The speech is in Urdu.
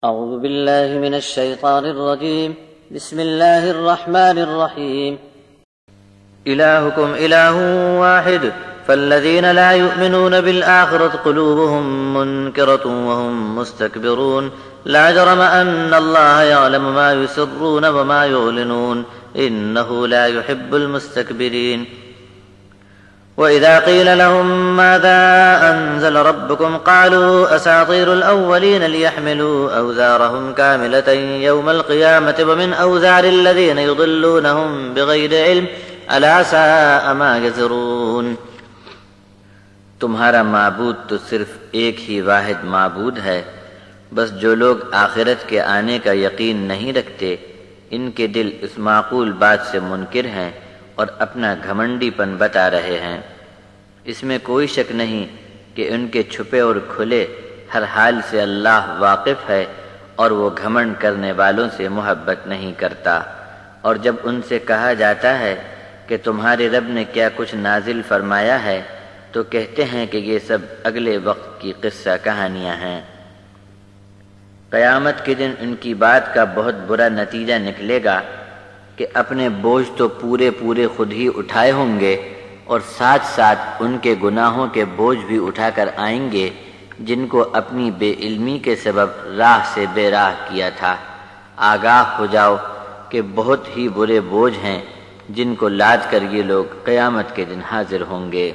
أعوذ بالله من الشيطان الرجيم بسم الله الرحمن الرحيم إلهكم إله واحد فالذين لا يؤمنون بالآخرة قلوبهم منكرة وهم مستكبرون لا جرم أن الله يعلم ما يسرون وما يعلنون إنه لا يحب المستكبرين وإذا قيل لهم ماذا أنزل ربكم قالوا أساطير الأولين ليحملوا أوزارهم كاملة يوم القيامة ومن أوزار الذين يضلونهم بغير علم ألا ساء ما يزرون۔ تمہارا معبود تو صرف ایک ہی واحد معبود ہے، بس جو لوگ آخرت کے آنے کا یقین نہیں رکھتے ان کے دل اس معقول بات سے منکر ہیں اور اپنا گھمنڈی پن بتا رہے ہیں۔ اس میں کوئی شک نہیں کہ ان کے چھپے اور کھلے ہر حال سے اللہ واقف ہے اور وہ گھمنڈ کرنے والوں سے محبت نہیں کرتا۔ اور جب ان سے کہا جاتا ہے کہ تمہارے رب نے کیا کچھ نازل فرمایا ہے تو کہتے ہیں کہ یہ سب اگلے وقت کی قصہ کہانیاں ہیں۔ قیامت کے دن ان کی بات کا بہت برا نتیجہ نکلے گا کہ اپنے بوجھ تو پورے خود ہی اٹھائے ہوں گے اور ساتھ ساتھ ان کے گناہوں کے بوجھ بھی اٹھا کر آئیں گے جن کو اپنی بے علمی کے سبب راہ سے بے راہ کیا تھا۔ آگاہ ہو جاؤ کہ بہت ہی برے بوجھ ہیں جن کو لاد کر یہ لوگ قیامت کے دن حاضر ہوں گے۔